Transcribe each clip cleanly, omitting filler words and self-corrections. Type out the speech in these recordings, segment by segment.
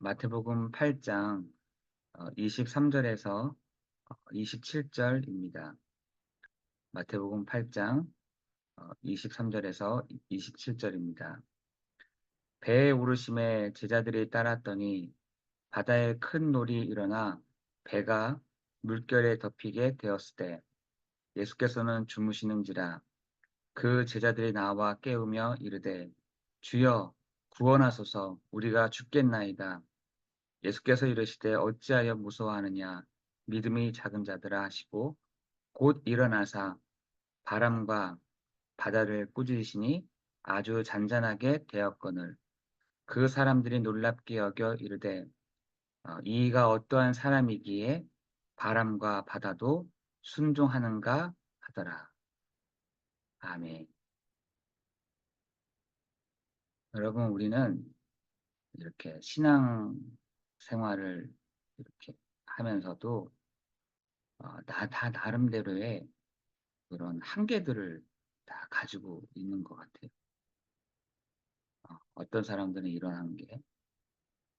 마태복음 8장 23절에서 27절입니다. 마태복음 8장 23절에서 27절입니다. 배에 오르심에 제자들이 따랐더니 바다에 큰 놀이 일어나 배가 물결에 덮이게 되었을 때 예수께서는 주무시는지라 그 제자들이 나와 깨우며 이르되 주여 구원하소서 우리가 죽겠나이다. 예수께서 이르시되 어찌하여 무서워하느냐 믿음이 작은 자들아 하시고 곧 일어나사 바람과 바다를 꾸짖으시니 아주 잔잔하게 되었거늘 그 사람들이 놀랍게 여겨 이르되 이가 어떠한 사람이기에 바람과 바다도 순종하는가 하더라. 아멘. 여러분 우리는 이렇게 신앙 생활을 이렇게 하면서도 다 나름대로의 그런 한계들을 다 가지고 있는 것 같아요. 어떤 사람들은 이런 한계,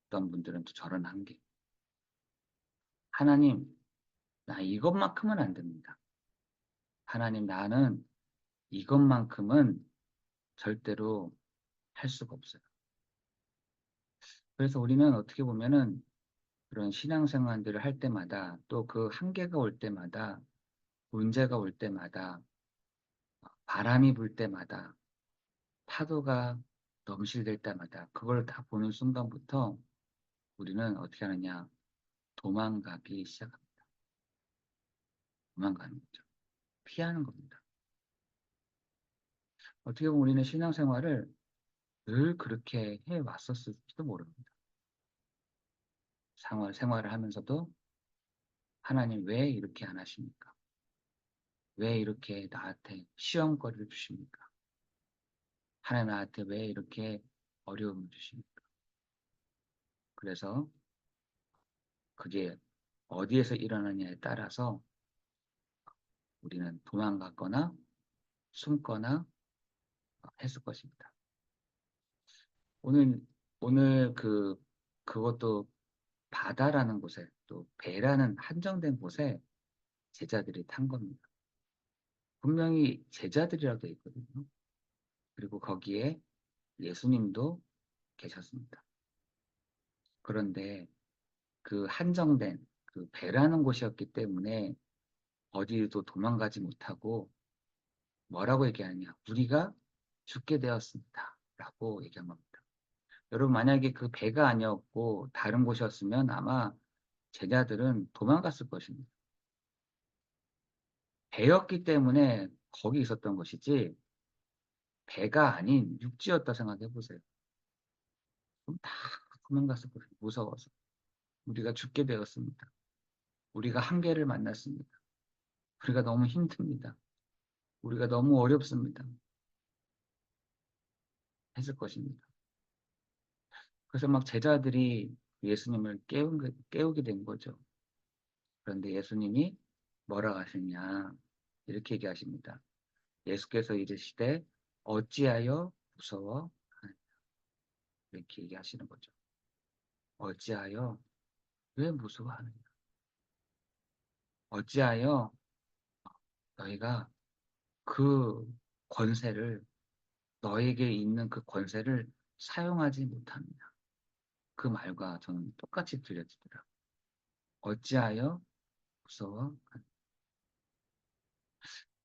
어떤 분들은 또 저런 한계. 하나님, 나 이것만큼은 안 됩니다. 하나님, 나는 이것만큼은 절대로 할 수가 없어요. 그래서 우리는 어떻게 보면은 그런 신앙생활들을 할 때마다 또 그 한계가 올 때마다 문제가 올 때마다 바람이 불 때마다 파도가 넘실될 때마다 그걸 다 보는 순간부터 우리는 어떻게 하느냐 도망가기 시작합니다. 도망가는 거죠. 피하는 겁니다. 어떻게 보면 우리는 신앙생활을 늘 그렇게 해왔었을지도 모릅니다. 생활을 하면서도 하나님 왜 이렇게 안 하십니까? 왜 이렇게 나한테 시험거리를 주십니까? 하나님 나한테 왜 이렇게 어려움을 주십니까? 그래서 그게 어디에서 일어나냐에 따라서 우리는 도망갔거나 숨거나 했을 것입니다. 오늘 오늘 그것도 바다라는 곳에 또 배라는 한정된 곳에 제자들이 탄 겁니다. 분명히 제자들이라고 되어 있거든요. 그리고 거기에 예수님도 계셨습니다. 그런데 그 한정된 그 배라는 곳이었기 때문에 어디도 도망가지 못하고 뭐라고 얘기하냐? 우리가 죽게 되었습니다. 라고 얘기한 겁니다. 여러분 만약에 그 배가 아니었고 다른 곳이었으면 아마 제자들은 도망갔을 것입니다. 배였기 때문에 거기 있었던 것이지 배가 아닌 육지였다 생각해 보세요. 그럼 다 도망갔을 거예요. 무서워서. 우리가 죽게 되었습니다. 우리가 한계를 만났습니다. 우리가 너무 힘듭니다. 우리가 너무 어렵습니다. 했을 것입니다. 그래서 막 제자들이 예수님을 깨우게 된 거죠. 그런데 예수님이 뭐라 하시냐 이렇게 얘기하십니다. 예수께서 이르시되 어찌하여 무서워? 이렇게 얘기하시는 거죠. 어찌하여 왜 무서워하느냐? 어찌하여 너희가 그 권세를 너에게 있는 그 권세를 사용하지 못하느냐? 그 말과 저는 똑같이 들려지더라고요. 어찌하여 무서워?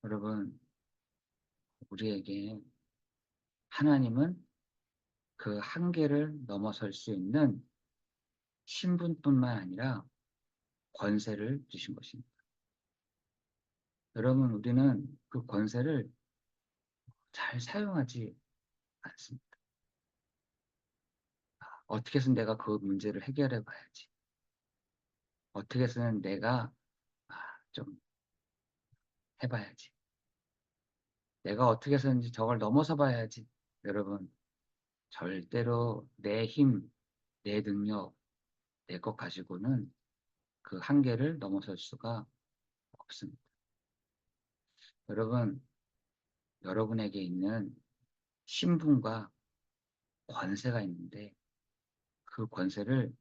여러분, 우리에게 하나님은 그 한계를 넘어설 수 있는 신분뿐만 아니라 권세를 주신 것입니다. 여러분, 우리는 그 권세를 잘 사용하지 않습니다. 어떻게 해서 내가 그 문제를 해결해 봐야지. 어떻게 해서는 내가 좀 해봐야지. 내가 어떻게 해서든지 저걸 넘어서 봐야지. 여러분, 절대로 내 힘, 내 능력, 내 것 가지고는 그 한계를 넘어설 수가 없습니다. 여러분, 여러분에게 있는 신분과 권세가 있는데 그 권세를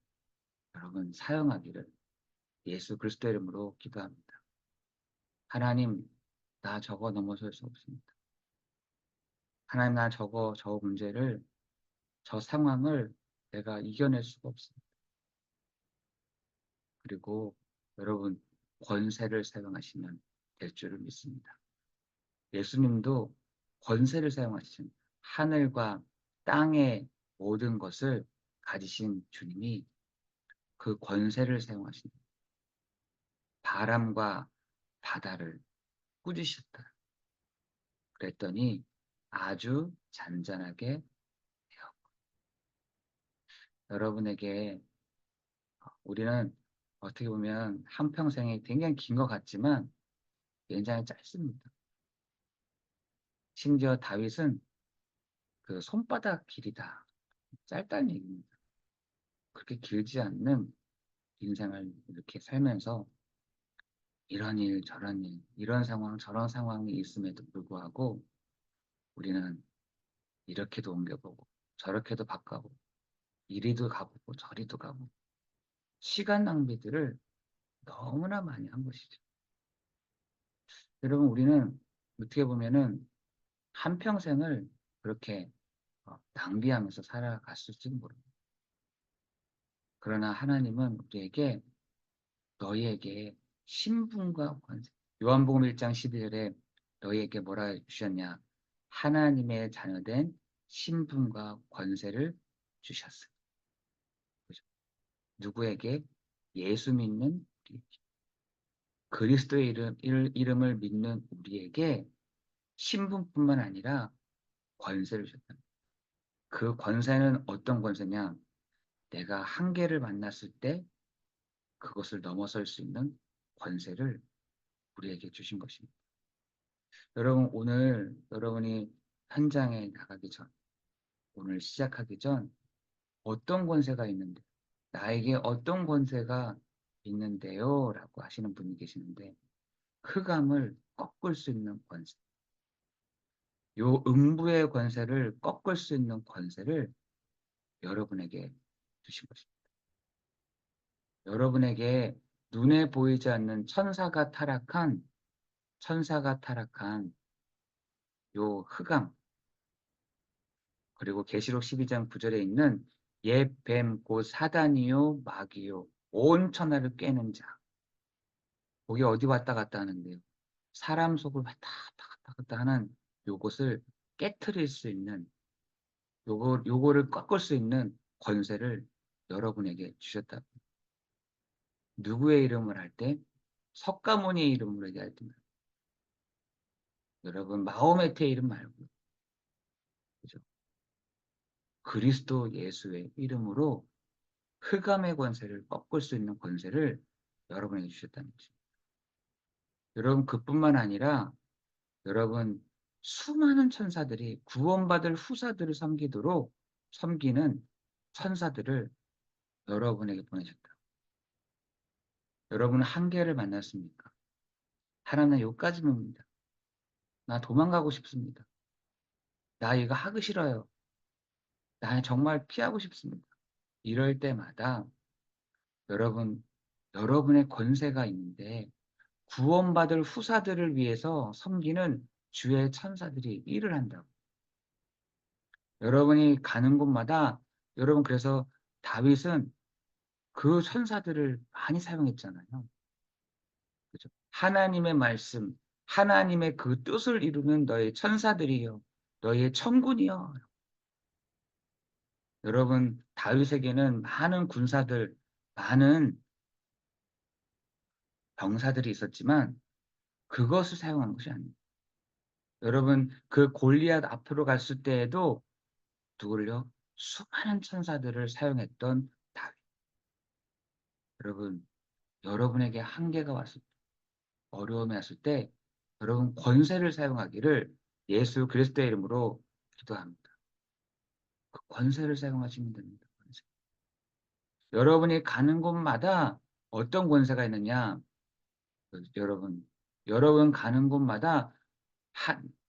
여러분 사용하기를 예수 그리스도 이름으로 기도합니다. 하나님, 나 저거 넘어설 수 없습니다. 하나님, 나 저 문제를, 저 상황을 내가 이겨낼 수가 없습니다. 그리고 여러분, 권세를 사용하시면 될 줄을 믿습니다. 예수님도 권세를 사용하신 하늘과 땅의 모든 것을 가지신 주님이 그 권세를 사용하신 바람과 바다를 꾸짖으셨다. 그랬더니 아주 잔잔하게 되어 여러분에게 우리는 어떻게 보면 한평생이 굉장히 긴 것 같지만 굉장히 짧습니다. 심지어 다윗은 그 손바닥 길이다. 짧다는 얘기입니다. 그렇게 길지 않는 인생을 이렇게 살면서 이런 일, 저런 일, 이런 상황, 저런 상황이 있음에도 불구하고 우리는 이렇게도 옮겨보고 저렇게도 바꿔보고 이리도 가보고 저리도 가보고 시간 낭비들을 너무나 많이 한 것이죠. 여러분, 우리는 어떻게 보면은 한평생을 그렇게 낭비하면서 살아갔을지도 모릅니다. 그러나 하나님은 우리에게 너희에게 신분과 권세, 요한복음 1장 12절에 너희에게 뭐라 주셨냐? 하나님의 자녀된 신분과 권세를 주셨어요. 그죠? 누구에게? 예수 믿는 우리에게. 그리스도의 이름을 믿는 우리에게 신분뿐만 아니라 권세를 주셨다. 그 권세는 어떤 권세냐? 내가 한계를 만났을 때 그것을 넘어설 수 있는 권세를 우리에게 주신 것입니다. 여러분, 오늘 여러분이 현장에 나가기 전, 오늘 시작하기 전 어떤 권세가 있는데, 나에게 어떤 권세가 있는데요? 라고 하시는 분이 계시는데, 흑암을 꺾을 수 있는 권세, 요 음부의 권세를 꺾을 수 있는 권세를 여러분에게 주신 것입니다. 여러분에게 눈에 보이지 않는 천사가 타락한 요 흑암, 그리고 계시록 12장 9절에 있는 옛 뱀 곧 사단이요 마귀요 온 천하를 꿰는 자. 거기 어디 왔다 갔다 하는데요. 사람 속을 왔다 갔다 하는 요것을 깨트릴 수 있는 요거를 꺾을 수 있는 권세를 여러분에게 주셨다. 누구의 이름을 할 때? 석가모니의 이름으로 얘기할 때입니다. 여러분 마호메트의 이름 말고 그죠? 그리스도 예수의 이름으로 흑암의 권세를 꺾을 수 있는 권세를 여러분에게 주셨다는 거죠. 여러분 그뿐만 아니라 여러분 수많은 천사들이 구원받을 후사들을 섬기는 천사들을 여러분에게 보내셨다. 여러분은 한계를 만났습니까? 하나님 여기까지 봅니다. 나 도망가고 싶습니다. 나 이거 하기 싫어요. 나 정말 피하고 싶습니다. 이럴 때마다 여러분, 여러분의 권세가 있는데 구원받을 후사들을 위해서 섬기는 주의 천사들이 일을 한다고. 여러분이 가는 곳마다 여러분 그래서 다윗은 그 천사들을 많이 사용했잖아요. 그죠? 하나님의 말씀, 하나님의 그 뜻을 이루는 너의 천사들이요. 너의 천군이요. 여러분 다윗에게는 많은 군사들, 많은 병사들이 있었지만 그것을 사용한 것이 아닙니다. 여러분 그 골리앗 앞으로 갔을 때에도 누구를요? 수많은 천사들을 사용했던 다윗. 여러분, 여러분에게 한계가 왔을 때, 어려움이 왔을 때, 여러분 권세를 사용하기를 예수 그리스도의 이름으로 기도합니다. 그 권세를 사용하시면 됩니다. 권세. 여러분이 가는 곳마다 어떤 권세가 있느냐? 여러분 가는 곳마다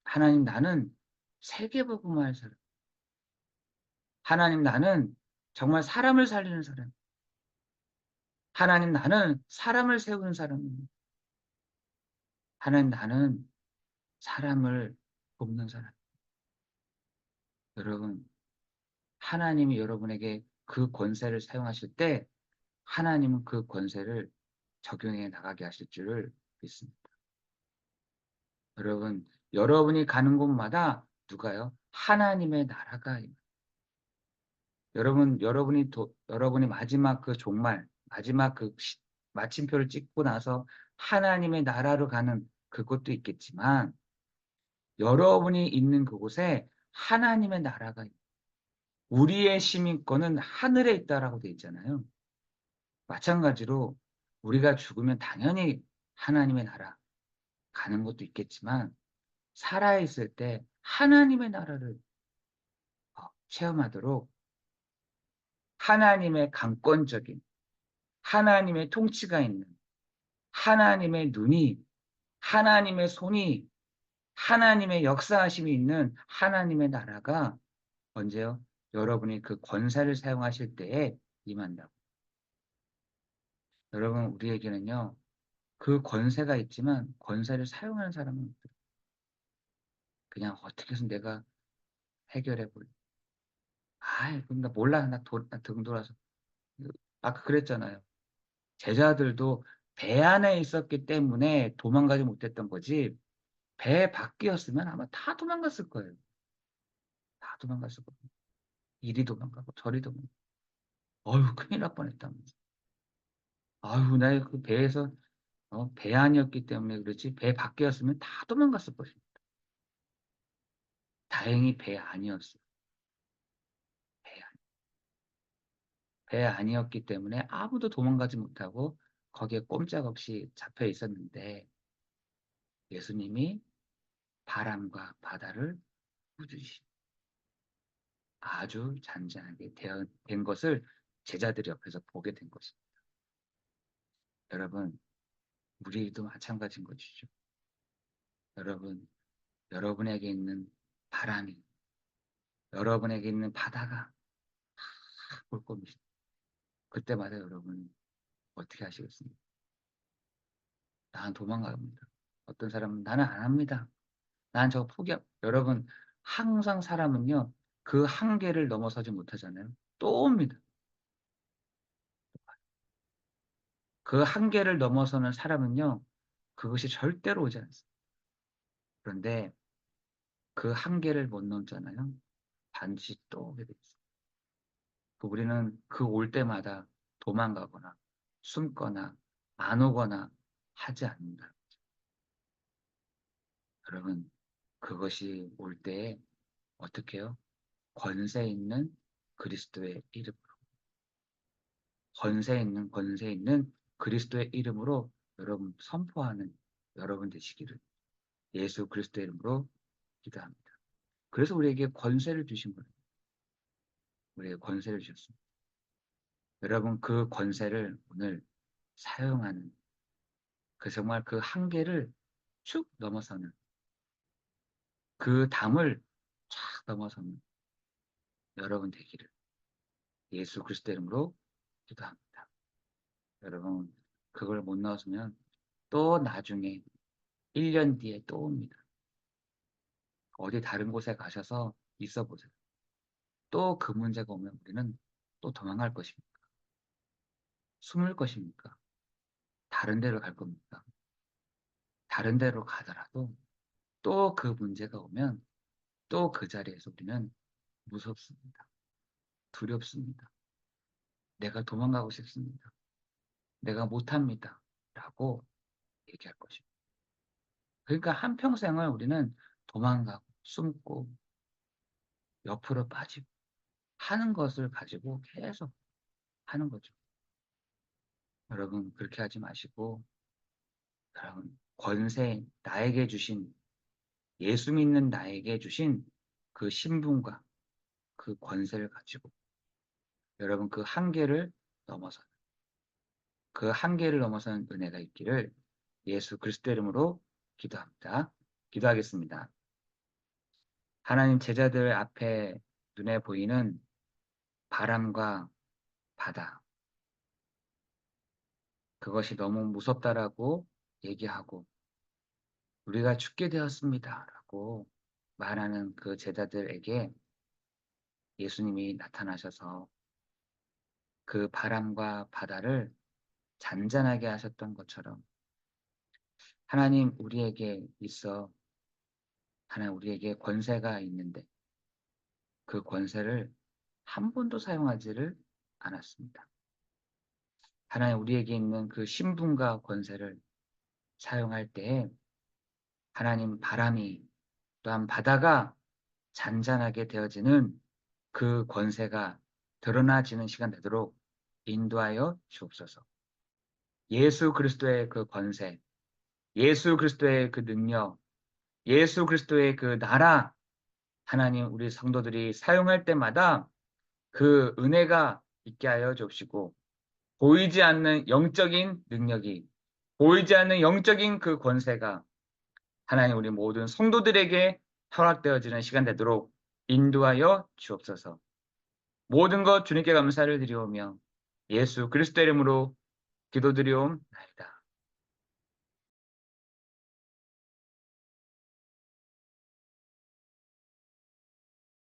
하나님 나는 세계복음을 할 사람. 하나님 나는 정말 사람을 살리는 사람. 하나님 나는 사람을 세우는 사람입니다. 하나님 나는 사람을 돕는 사람. 여러분, 하나님이 여러분에게 그 권세를 사용하실 때 하나님은 그 권세를 적용해 나가게 하실 줄을 믿습니다. 여러분, 여러분이 가는 곳마다 누가요? 하나님의 나라가 여러분이 마지막 그 종말, 마지막 그 마침표를 찍고 나서 하나님의 나라로 가는 그것도 있겠지만 여러분이 있는 그곳에 하나님의 나라가 우리의 시민권은 하늘에 있다라고 되어 있잖아요. 마찬가지로 우리가 죽으면 당연히 하나님의 나라 가는 것도 있겠지만 살아있을 때 하나님의 나라를 체험하도록 하나님의 강권적인 하나님의 통치가 있는 하나님의 눈이 하나님의 손이 하나님의 역사하심이 있는 하나님의 나라가 언제요? 여러분이 그 권세를 사용하실 때에 임한다고. 여러분 우리에게는요. 그 권세가 있지만 권세를 사용하는 사람은 없어요. 그냥 어떻게 해서 내가 해결해 볼래. 아이 그럼 나 몰라. 나 등 돌아서. 아까 그랬잖아요. 제자들도 배 안에 있었기 때문에 도망가지 못했던 거지 배 밖이었으면 아마 다 도망갔을 거예요. 다 도망갔을 거예요. 이리 도망가고 저리 도망가고. 어휴 큰일 날 뻔했다면서. 아유 나 그 배에서 배 안이었기 때문에 그렇지 배 밖이었으면 다 도망갔을 것입니다. 다행히 배 안이었어요. 배 안. 배 안이었기 때문에 아무도 도망가지 못하고 거기에 꼼짝없이 잡혀 있었는데 예수님이 바람과 바다를 꾸짖으시 아주 잔잔하게 된 것을 제자들이 옆에서 보게 된 것입니다. 여러분, 우리도 마찬가지인 것이죠. 여러분, 여러분에게 있는 바람이, 여러분에게 있는 바다가 볼 겁니다. 그때마다 여러분 어떻게 하시겠습니까? 나는 도망갑니다. 어떤 사람은 나는 안 합니다. 난 저거 포기함. 여러분, 항상 사람은요, 그 한계를 넘어서지 못하잖아요. 또 옵니다. 그 한계를 넘어서는 사람은요, 그것이 절대로 오지 않습니다. 그런데 그 한계를 못 넘잖아요. 반드시 또 오게 돼 있어요. 우리는 그 올 때마다 도망가거나 숨거나 안 오거나 하지 않는다. 여러분, 그것이 올 때에 어떻게 해요? 권세 있는 그리스도의 이름으로, 권세 있는 그리스도의 이름으로 여러분 선포하는 여러분 되시기를 예수 그리스도의 이름으로 기도합니다. 그래서 우리에게 권세를 주신 거예요. 우리에게 권세를 주셨습니다. 여러분 그 권세를 오늘 사용하는 그 정말 그 한계를 쭉 넘어서는 그 담을 쫙 넘어서는 여러분 되기를 예수 그리스도 이름으로 기도합니다. 여러분 그걸 못 넣었으면 또 나중에 1년 뒤에 또 옵니다. 어디 다른 곳에 가셔서 있어 보세요. 또 그 문제가 오면 우리는 또 도망갈 것입니까? 숨을 것입니까? 다른 데로 갈 겁니까? 다른 데로 가더라도 또 그 문제가 오면 또 그 자리에서 우리는 무섭습니다. 두렵습니다. 내가 도망가고 싶습니다. 내가 못합니다. 라고 얘기할 것입니다. 그러니까 한평생을 우리는 도망가고 숨고 옆으로 빠지고 하는 것을 가지고 계속 하는 거죠. 여러분 그렇게 하지 마시고 여러분 권세 나에게 주신 예수 믿는 나에게 주신 그 신분과 그 권세를 가지고 여러분 넘어서 그 한계를 넘어서는 은혜가 있기를 예수 그리스도 이름으로 기도합니다. 기도하겠습니다. 하나님 제자들 앞에 눈에 보이는 바람과 바다, 그것이 너무 무섭다라고 얘기하고 우리가 죽게 되었습니다라고 말하는 그 제자들에게 예수님이 나타나셔서 그 바람과 바다를 잔잔하게 하셨던 것처럼 하나님 우리에게 권세가 있는데 그 권세를 한 번도 사용하지를 않았습니다. 하나님 우리에게 있는 그 신분과 권세를 사용할 때에 하나님 바람이 또한 바다가 잔잔하게 되어지는 그 권세가 드러나지는 시간 되도록 인도하여 주옵소서. 예수 그리스도의 그 권세, 예수 그리스도의 그 능력, 예수 그리스도의 그 나라, 하나님 우리 성도들이 사용할 때마다 그 은혜가 있게 하여 주옵시고 보이지 않는 영적인 능력이 보이지 않는 영적인 그 권세가 하나님 우리 모든 성도들에게 허락되어지는 시간 되도록 인도하여 주옵소서. 모든 것 주님께 감사를 드리오며 예수 그리스도 이름으로 기도드리옵나이다.